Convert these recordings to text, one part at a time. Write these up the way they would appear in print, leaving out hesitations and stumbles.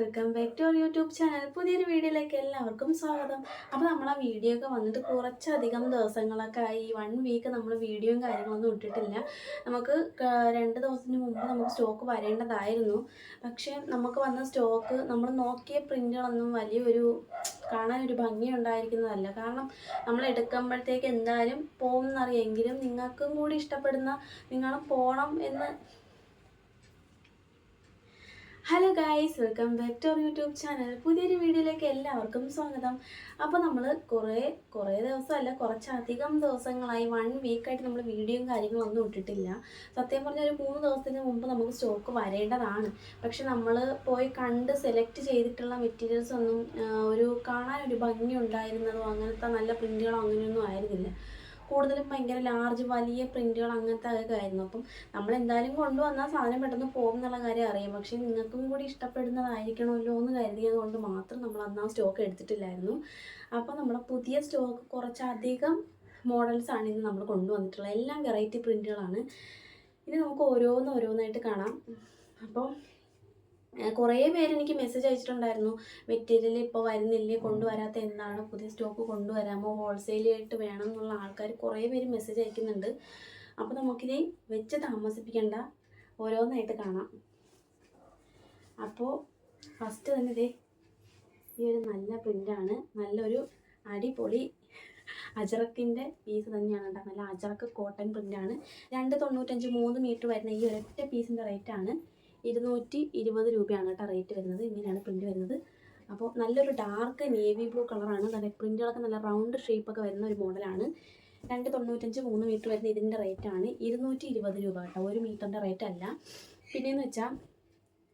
Welcome back to our YouTube channel. പുതിയൊരു വീഡിയോയിലേക്ക് എല്ലാവർക്കും സ്വാഗതം. അപ്പോൾ നമ്മൾ ആ വീഡിയോ ഒക്കെ വന്നിട്ട് കുറച്ചധികം ദിവസങ്ങളൊക്കെ ആയി. 1 വീക്ക് നമ്മൾ വീഡിയോയും കാര്യങ്ങളൊന്നും ഇട്ടിട്ടില്ല. നമുക്ക് 2 ദിവസത്തിന് മുമ്പ് നമുക്ക് സ്റ്റോക്ക് വരേണ്ടതായിരുന്നു. പക്ഷേ നമുക്ക് വന്ന സ്റ്റോക്ക് നമ്മൾ നോക്കിയ പ്രിൻ്റുകളൊന്നും വലിയൊരു കാണാനൊരു ഭംഗി ഉണ്ടായിരിക്കുന്നതല്ല. കാരണം നമ്മൾ എടുക്കുമ്പോഴത്തേക്ക് എന്തായാലും പോകുമെന്നറിയെങ്കിലും നിങ്ങൾക്കും കൂടി ഇഷ്ടപ്പെടുന്ന നിങ്ങളും പോകണം എന്ന്. Hello guys, welcome back to our YouTube channel. പുതിയൊരു വീഡിയോയിലേക്ക് എല്ലാവർക്കും സ്വാഗതം. അപ്പോൾ നമ്മൾ കുറേ ദിവസമല്ല, കുറച്ചധികം ദിവസങ്ങളായി 1 വീക്കായിട്ട് നമ്മൾ വീഡിയോയും കാര്യങ്ങളൊന്നും ഇട്ടിട്ടില്ല. സത്യം പറഞ്ഞാൽ ഒരു 3 ദിവസത്തിന് മുമ്പ് നമുക്ക് സ്റ്റോക്ക് വരേണ്ടതാണ്. പക്ഷെ നമ്മൾ പോയി കണ്ട് സെലക്ട് ചെയ്തിട്ടുള്ള മെറ്റീരിയൽസ് ഒന്നും ഒരു കാണാനൊരു ഭംഗി ഉണ്ടായിരുന്നതോ അങ്ങനത്തെ നല്ല പ്രിൻറ്റുകളോ അങ്ങനെയൊന്നും ആയിരുന്നില്ല. കൂടുതലും ഭയങ്കര ലാർജ് വലിയ പ്രിൻറ്റുകൾ അങ്ങനത്തെ ഒക്കെ ആയിരുന്നു. അപ്പം നമ്മളെന്തായാലും കൊണ്ടുവന്നാൽ സാധനം പെട്ടെന്ന് പോകും എന്നുള്ള കാര്യം അറിയാം. പക്ഷേ നിങ്ങൾക്കും കൂടി ഇഷ്ടപ്പെടുന്നതായിരിക്കണമല്ലോ എന്ന് കരുതിയത് കൊണ്ട് മാത്രം നമ്മൾ അന്ന് ആ സ്റ്റോക്ക് എടുത്തിട്ടില്ലായിരുന്നു. അപ്പോൾ നമ്മുടെ പുതിയ സ്റ്റോക്ക് കുറച്ചധികം മോഡൽസാണ് ഇന്ന് നമ്മൾ കൊണ്ടുവന്നിട്ടുള്ളത്. എല്ലാം വെറൈറ്റി പ്രിൻറ്റുകളാണ്. ഇനി നമുക്ക് ഓരോന്നായിട്ട് കാണാം. അപ്പോൾ കുറേ പേര് എനിക്ക് മെസ്സേജ് അയച്ചിട്ടുണ്ടായിരുന്നു, മെറ്റീരിയൽ ഇപ്പോൾ വരുന്നില്ലേ, കൊണ്ടുവരാത്ത എന്താണ്, പുതിയ സ്റ്റോക്ക് കൊണ്ടുവരാമോ, ഹോൾസെയിലായിട്ട് വേണം എന്നുള്ള ആൾക്കാർ കുറേ പേര് മെസ്സേജ് അയക്കുന്നുണ്ട്. അപ്പോൾ നമുക്കിനി വെച്ച് താമസിപ്പിക്കേണ്ട, ഓരോന്നായിട്ട് കാണാം. അപ്പോൾ ഫസ്റ്റ് തന്നെ ഇതേ ഈ ഒരു നല്ല പ്രിൻ്റാണ്. നല്ലൊരു അടിപൊളി അജറക്കിൻ്റെ പീസ് തന്നെയാണ് കേട്ടോ. നല്ല അജറക്ക് കോട്ടൺ പ്രിൻ്റാണ്. 295 3 മീറ്റർ വരുന്ന ഈ ഒരൊറ്റ പീസിൻ്റെ റേറ്റാണ് 220 രൂപയാണ് കേട്ടോ റേറ്റ് വരുന്നത്. ഇങ്ങനെയാണ് പ്രിൻ്റ് വരുന്നത്. അപ്പോൾ നല്ലൊരു ഡാർക്ക് നേവി ബ്ലൂ കളറാണ്. നല്ല പ്രിൻ്റുകളൊക്കെ നല്ല റൗണ്ട് ഷേപ്പൊക്കെ വരുന്ന ഒരു മോഡലാണ്. 295 3 മീറ്റർ വരുന്ന ഇതിൻ്റെ റേറ്റാണ് 220 രൂപ കേട്ടോ. 1 മീറ്ററിൻ്റെ റേറ്റ് അല്ല. പിന്നെയെന്ന് വെച്ചാൽ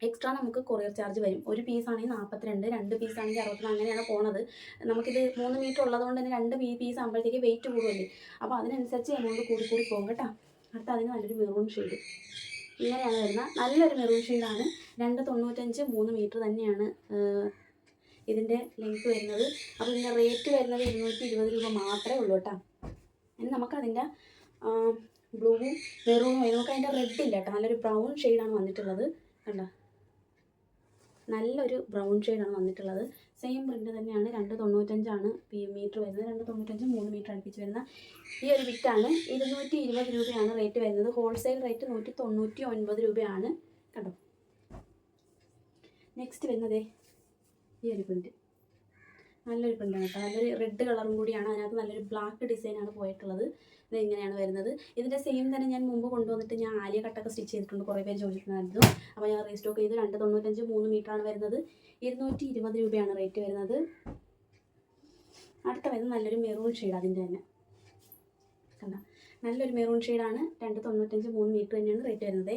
എക്സ്ട്രാ നമുക്ക് കൊറിയർ ചാർജ് വരും. ഒരു പീസാണെങ്കിൽ 42, 2 പീസാണെങ്കിൽ 64, അങ്ങനെയാണ് പോണത്. നമുക്കിത് 3 മീറ്റർ ഉള്ളതുകൊണ്ട് തന്നെ 2 പീസ് ആകുമ്പോഴത്തേക്ക് വെയിറ്റ് കൂടുമല്ലേ. അപ്പോൾ അതിനനുസരിച്ച് എമൗണ്ട് കൂടി പോകും കേട്ടോ. അടുത്ത അതിന് നല്ലൊരു മെറൂൺ ഷെയ്ഡ് ഇങ്ങനെയാണ് വരുന്ന നല്ലൊരു മെറൂൺ ഷെയ്ഡാണ്. 295 3 മീറ്റർ തന്നെയാണ് ഇതിൻ്റെ ലെങ്ത്ത് വരുന്നത്. അപ്പോൾ ഇതിൻ്റെ റേറ്റ് വരുന്നത് 220 രൂപ മാത്രമേ ഉള്ളൂ കേട്ടോ. ഇനി നമുക്കതിൻ്റെ ബ്ലൂവും മെറൂണും നമുക്ക് അതിൻ്റെ റെഡ് ഇല്ല കേട്ടോ. നല്ലൊരു ബ്രൗൺ ഷെയ്ഡാണ് വന്നിട്ടുള്ളത്. കണ്ടോ, നല്ലൊരു ബ്രൗൺ ഷെയ്ഡാണ് വന്നിട്ടുള്ളത്. സെയിം പ്രിൻ്റ് തന്നെയാണ്. 295 മീറ്റർ വരുന്നത്. 295 3 മീറ്റർ അടുപ്പിച്ച് വരുന്ന ഈ ഒരു ബിറ്റാണ് 220 രൂപയാണ് റേറ്റ് വരുന്നത്. ഹോൾസെയിൽ റേറ്റ് 199 രൂപയാണ് കേട്ടോ. നെക്സ്റ്റ് വരുന്നത് ഈ ഒരു പ്രിൻ്റ്, നല്ലൊരു പ്രിൻ്റാണ് കേട്ടോ. നല്ലൊരു റെഡ് കളറും കൂടിയാണ്. അതിനകത്ത് നല്ലൊരു ബ്ലാക്ക് ഡിസൈനാണ് പോയിട്ടുള്ളത്. ഇത് ഇങ്ങനെയാണ് വരുന്നത്. ഇതിൻ്റെ സെയിം തന്നെ ഞാൻ മുമ്പ് കൊണ്ടുവന്നിട്ട് ഞാൻ ആലിയ കട്ടൊക്കെ സ്റ്റിച്ച് ചെയ്തിട്ടുണ്ട്. കുറേ പേര് ചോദിച്ചിട്ടുണ്ടായിരുന്നു. അപ്പോൾ ഞാൻ റീസ്റ്റോക്ക് ചെയ്ത് 295 3 മീറ്ററാണ് വരുന്നത്. 220 രൂപയാണ് റേറ്റ് വരുന്നത്. അടുത്ത വരുന്നത് നല്ലൊരു മെറൂൺ ഷെയ്ഡ്. അതിൻ്റെ തന്നെ കണ്ടോ, നല്ലൊരു മെറൂൺ ഷെയ്ഡാണ്. 295 3 മീറ്റർ തന്നെയാണ് റേറ്റ് വരുന്നത്.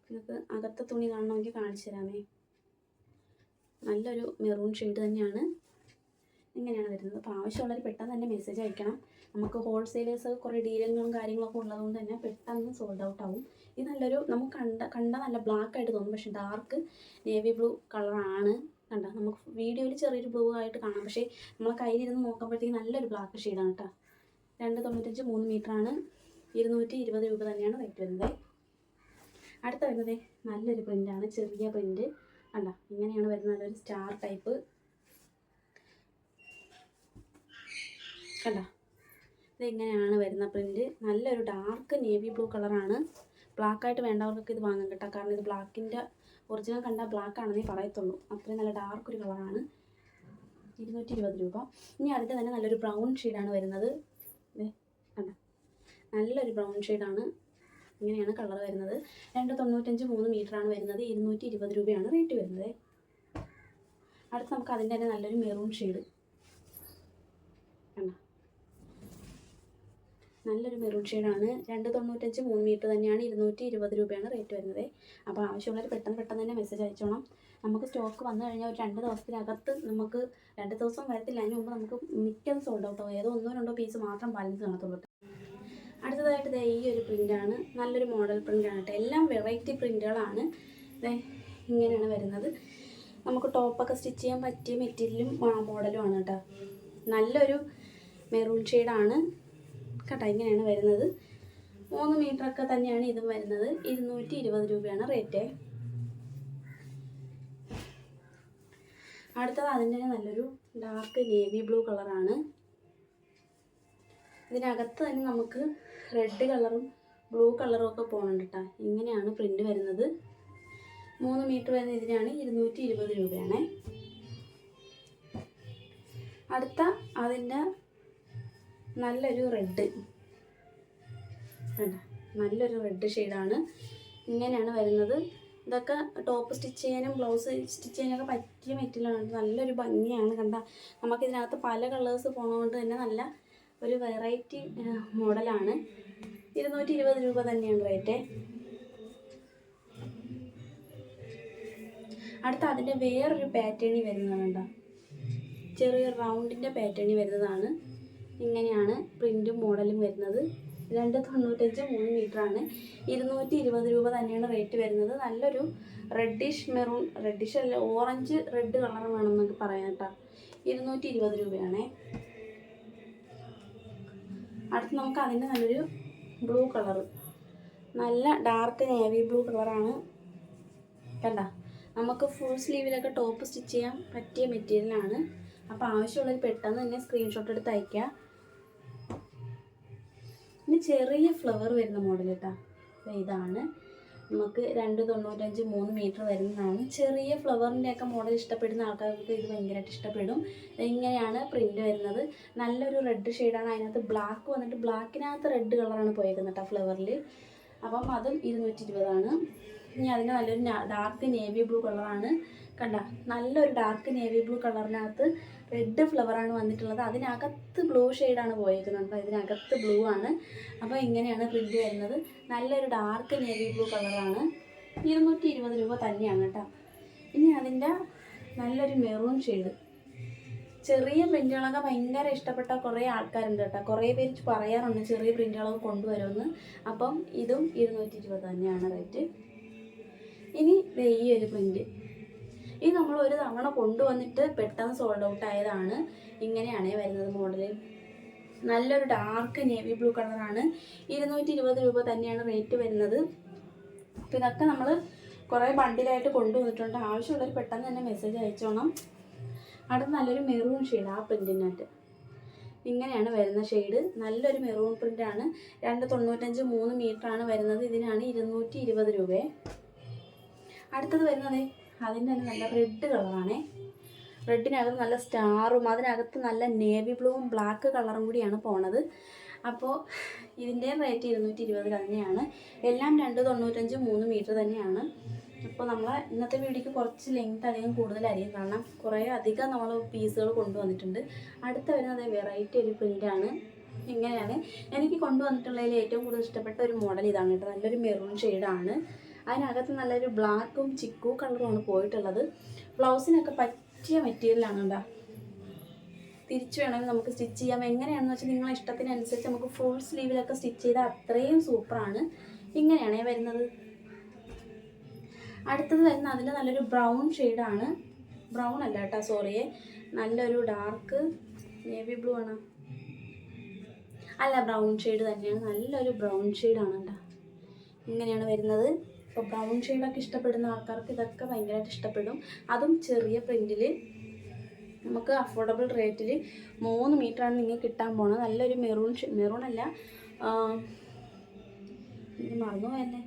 നിങ്ങൾക്ക് അകത്തെ തുണി കാണണമെങ്കിൽ കാണിച്ചു തരാമേ. നല്ലൊരു മെറൂൺ ഷെയ്ഡ് തന്നെയാണ്. ഇങ്ങനെയാണ് വരുന്നത്. അപ്പോൾ ആവശ്യമുള്ളവർ പെട്ടെന്ന് തന്നെ മെസ്സേജ് അയക്കണം. നമുക്ക് ഹോൾസെയിലേഴ്സ് കുറേ ഡീലങ്ങളും കാര്യങ്ങളൊക്കെ ഉള്ളതുകൊണ്ട് തന്നെ പെട്ടെന്ന് സോൾഡ് ഔട്ട് ആവും. ഇത് നല്ലൊരു നമുക്ക് കണ്ട നല്ല ബ്ലാക്ക് ആയിട്ട് തോന്നും, പക്ഷേ ഡാർക്ക് നേവി ബ്ലൂ കളറാണ്. കണ്ട, നമുക്ക് വീഡിയോയിൽ ചെറിയൊരു ബ്ലൂ ആയിട്ട് കാണാം, പക്ഷേ നമ്മളെ കയ്യിലിരുന്ന് നോക്കുമ്പോഴത്തേക്ക് നല്ലൊരു ബ്ലാക്ക് ഷെയ്ഡാണ് കേട്ടോ. 295 3 മീറ്ററാണ്. 220 രൂപ തന്നെയാണ് റേറ്റ് വരുന്നത്. അടുത്ത വരുന്നത് നല്ലൊരു പ്രിൻ്റാണ്, ചെറിയ പ്രിൻ്റ്. കണ്ട, ഇങ്ങനെയാണ് വരുന്നത്. നല്ലൊരു സ്റ്റാർ ടൈപ്പ്. കണ്ട, ഇതെങ്ങനെയാണ് വരുന്ന പ്രിൻ്റ്. നല്ലൊരു ഡാർക്ക് നേവി ബ്ലൂ കളറാണ്. ബ്ലാക്കായിട്ട് വേണ്ടവർക്കൊക്കെ ഇത് വാങ്ങാൻ കേട്ടോ. കാരണം ഇത് ബ്ലാക്കിൻ്റെ ഒറിജിനൽ കണ്ടാൽ ബ്ലാക്ക് ആണെന്നേ പറയത്തുള്ളൂ. അത്രയും നല്ല ഡാർക്ക് ഒരു കളറാണ്. 220 രൂപ. ഇനി അതിൻ്റെ തന്നെ നല്ലൊരു ബ്രൗൺ ഷെയ്ഡാണ് വരുന്നത്. കണ്ട, നല്ലൊരു ബ്രൗൺ ഷെയ്ഡാണ്. ഇങ്ങനെയാണ് കളർ വരുന്നത്. 295 3 മീറ്ററാണ് വരുന്നത്. 220 രൂപയാണ് റേറ്റ് വരുന്നത്. അടുത്ത് നമുക്ക് അതിൻ്റെ തന്നെ നല്ലൊരു മെറൂൺ ഷെയ്ഡ്. കണ്ട, നല്ലൊരു മെറൂൺ ഷെയ്ഡാണ്. 295 3 മീറ്റർ തന്നെയാണ്. 220 രൂപയാണ് റേറ്റ് വരുന്നത്. അപ്പോൾ ആവശ്യമുള്ളവർ പെട്ടെന്ന് തന്നെ മെസ്സേജ് അയച്ചോണം. നമുക്ക് സ്റ്റോക്ക് വന്നു കഴിഞ്ഞാൽ ഒരു 2 ദിവസത്തിനകത്ത്, നമുക്ക് 2 ദിവസം വരത്തില്ല, അതിന് മുമ്പ് നമുക്ക് മിക്കതും സോൾഡ് ഔട്ട് ആവും. ഏതോ 1-2 പീസ് മാത്രം ബാലൻസ് കാണത്തുള്ളൂ. അടുത്തതായിട്ട് ഈ ഒരു പ്രിൻ്റാണ്. നല്ലൊരു മോഡൽ പ്രിൻ്റാണ് കേട്ടോ. എല്ലാം വെറൈറ്റി പ്രിൻ്റുകളാണ്. ഇങ്ങനെയാണ് വരുന്നത്. നമുക്ക് ടോപ്പൊക്കെ സ്റ്റിച്ച് ചെയ്യാൻ പറ്റിയ മെറ്റീരിയലും മോഡലുമാണ് കേട്ടോ. നല്ലൊരു മെറൂൺ ഷെയ്ഡാണ് കേട്ടോ. ഇങ്ങനെയാണ് വരുന്നത്. 3 മീറ്ററൊക്കെ തന്നെയാണ് ഇതും വരുന്നത്. 220 രൂപയാണ് റേറ്റ്. അടുത്തത് അതിൻ്റെ നല്ലൊരു ഡാർക്ക് നേവി ബ്ലൂ കളറാണ്. ഇതിനകത്ത് തന്നെ നമുക്ക് റെഡ് കളറും ബ്ലൂ കളറും ഒക്കെ പോകുന്നുണ്ട് കേട്ടോ. ഇങ്ങനെയാണ് പ്രിൻ്റ് വരുന്നത്. 3 മീറ്റർ വരുന്ന ഇതിനാണ് 220 രൂപയാണ്. അടുത്ത അതിൻ്റെ നല്ലൊരു റെഡ്, നല്ലൊരു റെഡ് ഷെയ്ഡാണ്. ഇങ്ങനെയാണ് വരുന്നത്. ഇതൊക്കെ ടോപ്പ് സ്റ്റിച്ച് ചെയ്യാനും ബ്ലൗസ് സ്റ്റിച്ച് ചെയ്യാനൊക്കെ പറ്റിയ മെറ്റീരിയലാണ്. നല്ലൊരു ഭംഗിയാണ്. കണ്ട നമുക്കിതിനകത്ത് പല കളേഴ്സ് പോകുന്നതുകൊണ്ട് തന്നെ നല്ല ഒരു വെറൈറ്റി മോഡലാണ്. 220 രൂപ തന്നെയാണ് റേറ്റ്. അടുത്ത അതിൻ്റെ വേറൊരു പാറ്റേണിൽ വരുന്നതാണ് കേട്ടോ. ചെറിയ റൗണ്ടിൻ്റെ പാറ്റേണിൽ വരുന്നതാണ്. ഇങ്ങനെയാണ് പ്രിൻറ്റും മോഡലും വരുന്നത്. 295 3 മീറ്ററാണ്. 220 രൂപ തന്നെയാണ് റേറ്റ് വരുന്നത്. നല്ലൊരു റെഡിഷ് മെറൂൺ, റെഡിഷ് അല്ല ഓറഞ്ച് റെഡ് കളർ വേണമെന്നൊക്കെ പറയാം കേട്ടോ. 220 രൂപയാണേ. അടുത്ത് നമുക്ക് അതിൻ്റെ നല്ലൊരു ബ്ലൂ കളറ്, നല്ല ഡാർക്ക് നേവി ബ്ലൂ കളറാണ്. കണ്ട നമുക്ക് ഫുൾ സ്ലീവിലൊക്കെ ടോപ്പ് സ്റ്റിച്ച് ചെയ്യാൻ പറ്റിയ മെറ്റീരിയലാണ്. അപ്പോൾ ആവശ്യമുള്ളവർ പെട്ടെന്ന് തന്നെ സ്ക്രീൻഷോട്ട് എടുത്ത് അയയ്ക്കുക. ഇനി ചെറിയ ഫ്ലവർ വരുന്ന മോഡൽ കേട്ടോ. ഇതാണ് നമുക്ക് 295 3 മീറ്റർ വരുന്നതാണ്. ചെറിയ ഫ്ലവറിൻ്റെയൊക്കെ മോഡൽ ഇഷ്ടപ്പെടുന്ന ആൾക്കാർക്ക് ഇത് ഭയങ്കരമായിട്ട് ഇഷ്ടപ്പെടും. ഇങ്ങനെയാണ് പ്രിൻ്റ് വരുന്നത്. നല്ലൊരു റെഡ് ഷെയ്ഡാണ്. അതിനകത്ത് ബ്ലാക്ക് വന്നിട്ട് ബ്ലാക്കിനകത്ത് റെഡ് കളറാണ് പോയേക്കുന്നത് കേട്ടോ ഫ്ലവറിൽ. അപ്പം അതും 220 ആണ്. ഇനി അതിന് നല്ലൊരു ഡാർക്ക് നേവി ബ്ലൂ കളറാണ്. കണ്ട നല്ലൊരു ഡാർക്ക് നേവി ബ്ലൂ കളറിനകത്ത് റെഡ് ഫ്ലവറാണ് വന്നിട്ടുള്ളത്. അതിനകത്ത് ബ്ലൂ ഷെയ്ഡാണ് പോയിരിക്കുന്നത്. ഇതിനകത്ത് ബ്ലൂ ആണ്. അപ്പോൾ ഇങ്ങനെയാണ് പ്രിൻ്റ് വരുന്നത്. നല്ലൊരു ഡാർക്ക് നേവി ബ്ലൂ കളറാണ്. 220 രൂപ തന്നെയാണ് കേട്ടോ. ഇനി അതിൻ്റെ നല്ലൊരു മെറൂൺ ഷെയ്ഡ്. ചെറിയ പ്രിൻ്റുകളൊക്കെ ഭയങ്കര ഇഷ്ടപ്പെട്ട കുറേ ആൾക്കാരുണ്ട് കേട്ടോ. കുറേ പേര് പറയാറുണ്ട് ചെറിയ പ്രിൻ്റുകളൊക്കെ കൊണ്ടുവരുമെന്ന്. അപ്പം ഇതും 220 തന്നെയാണ് റേറ്റ്. ഇനി ഈ ഒരു പ്രിൻ്റ്, ഇത് നമ്മൾ ഒരു തവണ കൊണ്ടുവന്നിട്ട് പെട്ടെന്ന് സോൾഡ് ഔട്ട് ആയതാണ്. ഇങ്ങനെയാണ് വരുന്നത് മോഡൽ. നല്ലൊരു ഡാർക്ക് നേവി ബ്ലൂ കളറാണ്. 220 രൂപ തന്നെയാണ് റേറ്റ് വരുന്നത്. അപ്പോൾ ഇതൊക്കെ നമ്മൾ കുറേ ബണ്ടിലായിട്ട് കൊണ്ടുവന്നിട്ടുണ്ട്. ആവശ്യമുള്ളവർ പെട്ടെന്ന് തന്നെ മെസ്സേജ് അയച്ചോണം. അടുത്ത് നല്ലൊരു മെറൂൺ ഷെയ്ഡ് ആ പ്രിൻറ്റിനകത്ത്. ഇങ്ങനെയാണ് വരുന്ന ഷെയ്ഡ്. നല്ലൊരു മെറൂൺ പ്രിൻ്റാണ്. 295 3 മീറ്ററാണ് വരുന്നത്. ഇതിനാണ് 220 രൂപയെ. അടുത്തത് വരുന്നത് അതിൻ്റെ തന്നെ നല്ല റെഡ് കളറാണേ. റെഡിനകത്ത് നല്ല സ്റ്റാറും അതിനകത്ത് നല്ല നേവി ബ്ലൂവും ബ്ലാക്ക് കളറും കൂടിയാണ് പോണത്. അപ്പോൾ ഇതിൻ്റെ റേറ്റ് 220 തന്നെയാണ്. എല്ലാം 295 3 മീറ്റർ തന്നെയാണ്. അപ്പോൾ നമ്മൾ ഇന്നത്തെ വീഡിയോക്ക് കുറച്ച് ലെങ്ത് അധികം കൂടുതലായിരിക്കും, കാരണം കുറേ അധികം നമ്മൾ പീസുകൾ കൊണ്ടുവന്നിട്ടുണ്ട്. അടുത്ത വരുന്നത് വെറൈറ്റി ഒരു പ്രിൻ്റാണ്. ഇങ്ങനെയാണ് എനിക്ക് കൊണ്ടുവന്നിട്ടുള്ളതിൽ ഏറ്റവും കൂടുതൽ ഇഷ്ടപ്പെട്ട ഒരു മോഡൽ ഇതാണ് കേട്ടോ. നല്ലൊരു മെറൂൺ ഷെയ്ഡാണ്. അതിനകത്ത് നല്ലൊരു ബ്ലാക്കും ചിക്കു കളറുമാണ് പോയിട്ടുള്ളത്. ബ്ലൗസിനൊക്കെ പറ്റിയ മെറ്റീരിയലാണ് കേട്ടോ. തിരിച്ചു വേണമെങ്കിൽ നമുക്ക് സ്റ്റിച്ച് ചെയ്യാം. എങ്ങനെയാണെന്ന് വെച്ചാൽ നിങ്ങളെ ഇഷ്ടത്തിനനുസരിച്ച് നമുക്ക് ഫുൾ സ്ലീവിലൊക്കെ സ്റ്റിച്ച് ചെയ്താൽ അത്രയും സൂപ്പറാണ്. ഇങ്ങനെയാണ് വരുന്നത്. അടുത്തത് വരുന്ന അതിൻ്റെ നല്ലൊരു ബ്രൗൺ ഷെയ്ഡാണ്. ബ്രൗൺ അല്ല കേട്ടോ, സോറിയേ, നല്ലൊരു ഡാർക്ക് നേവി ബ്ലൂ ആണ്. അല്ല, ബ്രൗൺ ഷെയ്ഡ് തന്നെയാണ്. നല്ലൊരു ബ്രൗൺ ഷെയ്ഡാണ് കേട്ടോ. ഇങ്ങനെയാണ് വരുന്നത്. അപ്പോൾ ബ്രൗൺ ഷെയ്ഡൊക്കെ ഇഷ്ടപ്പെടുന്ന ആൾക്കാർക്ക് ഇതൊക്കെ ഭയങ്കരമായിട്ട് ഇഷ്ടപ്പെടും. അതും ചെറിയ പ്രിൻറ്റിൽ നമുക്ക് അഫോർഡബിൾ റേറ്റിൽ 3 മീറ്ററാണ് നിങ്ങൾക്ക് കിട്ടാൻ പോകുന്നത്. നല്ലൊരു മെറൂൺ അല്ല, ഇത് മറന്നുപോയല്ലേ,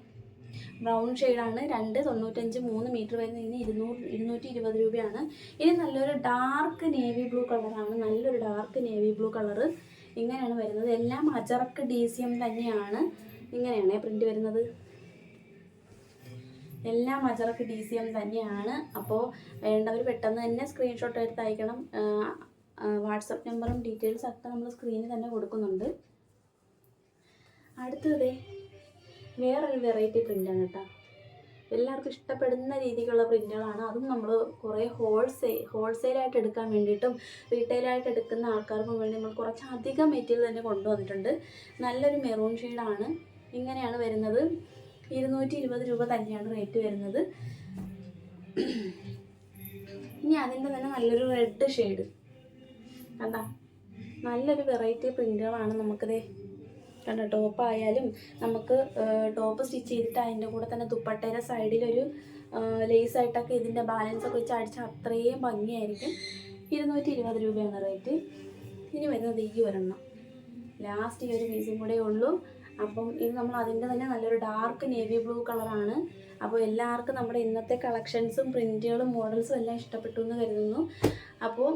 ബ്രൗൺ ഷെയ്ഡാണ്. 295 3 മീറ്റർ വരുന്നതിന് 220 രൂപയാണ്. ഇനി നല്ലൊരു ഡാർക്ക് നേവി ബ്ലൂ കളറാണ്. നല്ലൊരു ഡാർക്ക് നേവി ബ്ലൂ കളറ്. ഇങ്ങനെയാണ് വരുന്നത്. എല്ലാം അജറക്ക് DCM തന്നെയാണ്. ഇങ്ങനെയാണ് പ്രിൻ്റ് വരുന്നത്. എല്ലാം അജറക്ക് DCM തന്നെയാണ്. അപ്പോൾ വേണ്ടവർ പെട്ടെന്ന് തന്നെ സ്ക്രീൻഷോട്ട് എടുത്ത് അയക്കണം. വാട്സപ്പ് നമ്പറും ഡീറ്റെയിൽസും ഒക്കെ നമ്മൾ സ്ക്രീനിൽ തന്നെ കൊടുക്കുന്നുണ്ട്. അടുത്തത് വേറൊരു വെറൈറ്റി പ്രിൻ്റാണ് കേട്ടോ. എല്ലാവർക്കും ഇഷ്ടപ്പെടുന്ന രീതിക്കുള്ള പ്രിൻ്റുകളാണ്. അതും നമ്മൾ കുറേ ഹോൾസെയിലായിട്ട് എടുക്കാൻ വേണ്ടിയിട്ടും റീറ്റെയിലായിട്ട് എടുക്കുന്ന ആൾക്കാർക്കും വേണ്ടി നമ്മൾ കുറച്ചധികം മെറ്റീരിയൽ തന്നെ കൊണ്ടുവന്നിട്ടുണ്ട്. നല്ലൊരു മെറൂൺ ഷെയ്ഡാണ്. ഇങ്ങനെയാണ് വരുന്നത്. 220 രൂപ തന്നെയാണ് റേറ്റ് വരുന്നത്. ഇനി അതിൻ്റെ തന്നെ നല്ലൊരു റെഡ് ഷെയ്ഡ് കണ്ട, നല്ലൊരു വെറൈറ്റി പ്രിൻ്റുകളാണ്. നമുക്കിത് കണ്ട, ടോപ്പായാലും നമുക്ക് ടോപ്പ് സ്റ്റിച്ച് ചെയ്തിട്ട് അതിൻ്റെ കൂടെ തന്നെ ദുപ്പട്ടയുടെ സൈഡിലൊരു ലേസായിട്ടൊക്കെ ഇതിൻ്റെ ബാലൻസൊക്കെ വെച്ച് അടിച്ചാൽ അത്രയും ഭംഗിയായിരിക്കും. 220 രൂപയാണ് റേറ്റ്. ഇനി വരുന്നത് ഈ ഒരെണ്ണം, ലാസ്റ്റ് ഈ ഒരു പീസും കൂടെ ഉള്ളൂ. അപ്പം ഇത് നമ്മൾ അതിൻ്റെ തന്നെ നല്ലൊരു ഡാർക്ക് നേവി ബ്ലൂ കളറാണ്. അപ്പോൾ എല്ലാവർക്കും നമ്മുടെ ഇന്നത്തെ കളക്ഷൻസും പ്രിൻറ്റുകളും മോഡൽസും എല്ലാം ഇഷ്ടപ്പെട്ടു എന്ന് കരുതുന്നു. അപ്പോൾ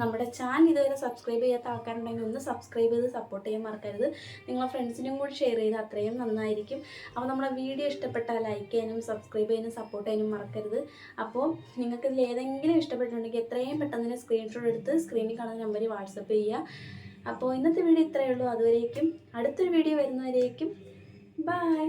നമ്മുടെ ചാനൽ ഇതുവരെ സബ്സ്ക്രൈബ് ചെയ്യാത്ത ആൾക്കാരുണ്ടെങ്കിൽ ഒന്ന് സബ്സ്ക്രൈബ് ചെയ്ത് സപ്പോർട്ട് ചെയ്യാൻ മറക്കരുത്. നിങ്ങളെ ഫ്രണ്ട്സിനും കൂടി ഷെയർ ചെയ്ത് അത്രയും നന്നായിരിക്കും. അപ്പോൾ നമ്മുടെ വീഡിയോ ഇഷ്ടപ്പെട്ടാൽ ലൈക്ക് ചെയ്യാനും സബ്സ്ക്രൈബ് ചെയ്യാനും സപ്പോർട്ട് ചെയ്യാനും മറക്കരുത്. അപ്പോൾ നിങ്ങൾക്ക് ഇതിൽ ഏതെങ്കിലും ഇഷ്ടപ്പെട്ടിട്ടുണ്ടെങ്കിൽ എത്രയും പെട്ടെന്ന് തന്നെ സ്ക്രീൻഷോട്ട് എടുത്ത് സ്ക്രീനിൽ കാണുന്ന നമ്പറിൽ വാട്സപ്പ് ചെയ്യുക. അപ്പോൾ ഇന്നത്തെ വീഡിയോ ഇത്രയേ ഉള്ളൂ. അതുവരേക്കും അടുത്തൊരു വീഡിയോ വരുന്നവരേക്കും ബൈ.